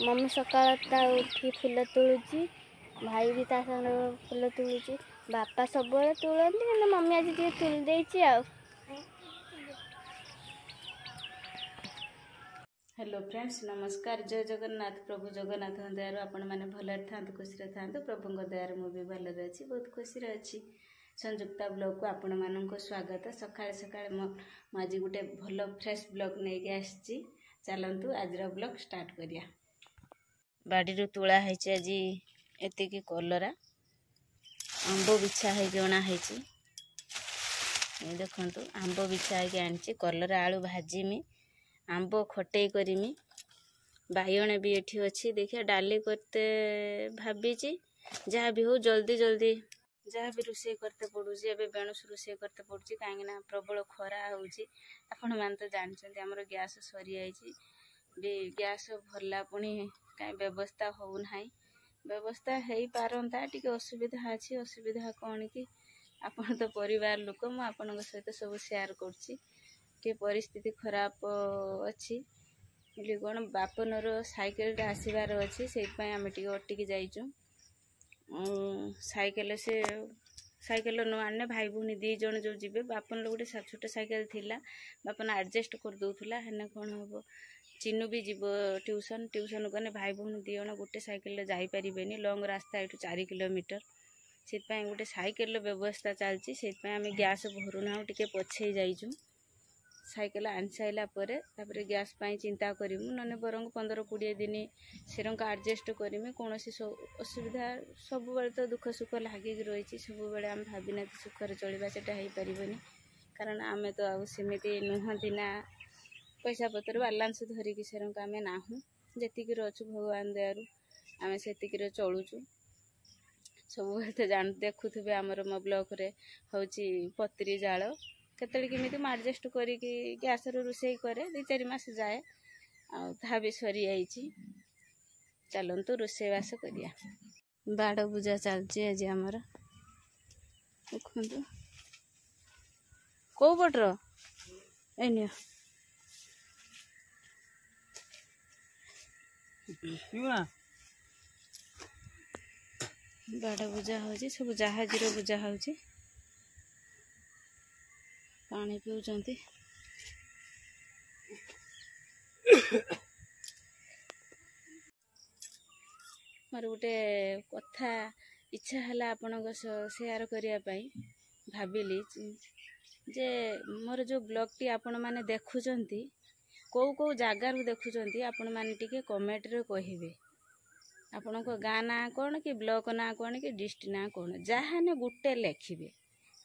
Mummy सकाळता उठी full तोलुची भाई भी ता संग फुल तोलुची बापा सब तोलती कि मम्मी आज टे तुल देछि आ। हेलो फ्रेंड्स नमस्कार जय जगन्नाथ प्रभु जगन्नाथ दयार आपण मैंने भलरे था खुशी था प्रभु दयार मु भी भलरे अच्छी बहुत खुशी अच्छी। संयुक्ता ब्लॉग को आपण मानक स्वागत। सकाळे सकाळे आज गोटे भल फ्रेश ब्लॉग नहीं के आसी चलतु आज ब्लॉग स्टार्ट करिया। बाड़ी तोड़ा है आज एतिकी कलरा आंब बिछा है अणा है देखु आंब बिछा है आनी कलरा आलू भाजीमी आंब खटे करमी बाइगण भी एठी अच्छी देखिए डाली करते भाभी जहाँ भी हो जल्दी जल्दी जहाँ भी रोषे करते पड़ुची एवं बेणुस रोषे करते पड़ुची कहीं प्रबल खरा होची आपण मैंने तो जानते आमर गैस सरी जाइए गैस भरला पुणी कहीं व्यवस्था होना व्यवस्था हो पारंता टी असुविधा अच्छी असुविधा कौन कि आपण तो परिवार लोक मुझे सहित सब शेयर करुच्ची टे परिस्थिति खराब अच्छी बोली कौन बापनर साइकेल आसबार अच्छी से आम टे अटिकी जाइचु साइकेल से साइकेल न आने भाई भूनी दी जन जो जी बापन गोटे छोट साइकेल थिला बापन एडजस्ट कर दौला है कौन हम चिन्नू भी जीव ट्यूशन ट्यूशन गने भाई भूनी दी जन गोटे साइकेल जापर लंग रास्ता ये 4 किलोमीटर से गोटे साइकेल व्यवस्था चलती से आम गैस भरुना टे पछे जाइचु साइकेल आनी सारा पर गैस पाई चिंता करूँ ना बरंग 15-20 दिन से एडजस्ट करमी कौन असुविधा सब बेले तो दुख सुख लगिक रही सब बेले आम भाविना सुखर चलवा से हो पारबनी कारण आम तो आमती नुहति ना पैसा पतर बालांस धरिकी से आम ना जी अच्छु भगवान दयारू आम से चलुचु सब तो जान देखुवे आमर मो ब्लॉक रे हूँ पत्री जाल केतले केमी एडजस्ट करी गैस रोषे करे 2-4 मास जाए आ भी सरी जाइए। चलतु रोषेबास करिया बाड़ पूजा चलती आज आमर देखु कौ पटर ए बाड़ पूजा हो सब जहाज पूजा हो पानी पिउचंती मोर गोटे कथा इच्छा है आपण शेयर करने भाविली जे मोर जो ब्लॉग टी आपण माने देखुचंती कौ कौ जगार देखुचंती आपण माने टिके कमेंट रे कहिबे आपण को गाँ ना कौन कि ब्लॉक ना कौन कि डिस्ट्रिक्ट ना कौन जहाँ गोटे लिखिबे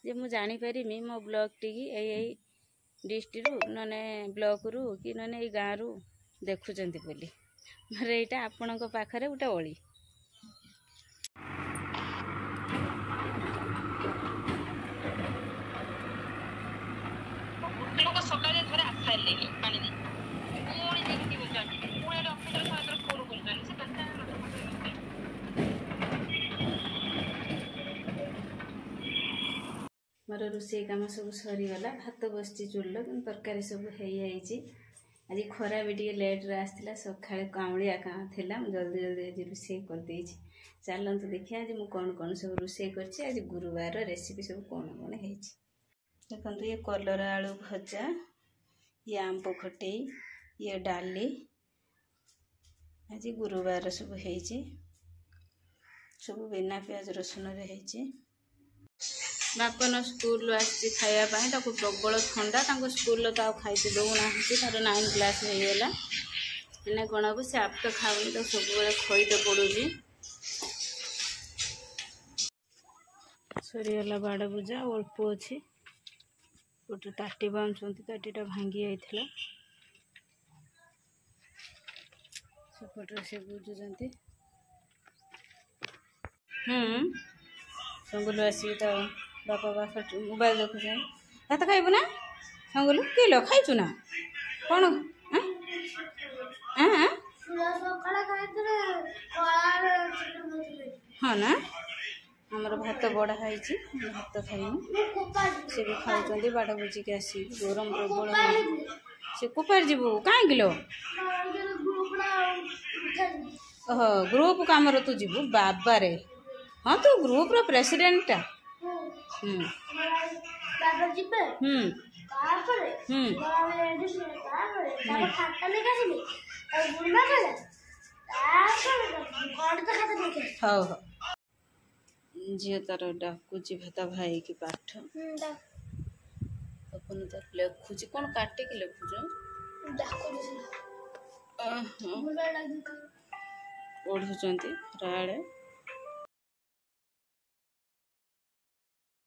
जे मु जानी पारिमी मो ब्लॉक टी यही डिस्ट्रिक्ट नने ब्लॉक रु कि नने गाँ रु देखुचंती बोली मोर एटा आपण पाखरे गोटे ओली लोक सकाळे थरे आसाले पानी दे कोणी देखि बुझानी कोणी ऑफिसर सागर फोन करछन से कथा मोर रोषे कम सब सरीगला भात बसची चूल तरकारी सब हो आज खरा भी टे लेट्रे आसाला सका कामड़िया क्या था जल्दी जल्दी आज रोषे करदे चलतु देखिए आज मुझे कौन कौन सब रोषे कर गुरुवार रेसिपी सब कौन कौन है देखो ये कलरा आलू भजा ये आंब खटे ये डाली आज गुरुवार सब है सब बिना प्याज रसुन रे बापन स्कूल आसी खायापाई प्रबल ठंडा स्कूल तो खाई दौना तार 9 क्लास होगा इन्हें कौन हम से आप तो खाऊनी तो सब खईते पड़ूची सरीगला बाड़ पूजा अल्प अच्छी गोटे ताटी बांधुंट ताटीटा भांगी जाइए सेपटे से बुझुंट संगुल आसी तो बापा बापा मोबाइल देखुचे भात खाइबू ना संगुल किलो खाइचु ना कौन हाँ ना आमर भात बड़ा खाई भात खाइनी से भी खाऊँ बाड़ बुझिक आसी गरम प्रबल से कुपार जीवु कहीं किलो ओहो ग्रुप काम तू जीवु बाबा रे हाँ तू ग्रुप रो प्रेसिडेंट टा बाबा जीबे तापरे बाबा एडिशन तापरे बाबा खाता लेके आसिबे और बुलबा कले तापरे कोड तो खाता लेके हां हां झियो तार डाकुची भता भाई की पाठ अपन तो लेखुची कोन काटे के लेखुछ डाकुची बुलबा लागी पढ़ुचंती राळे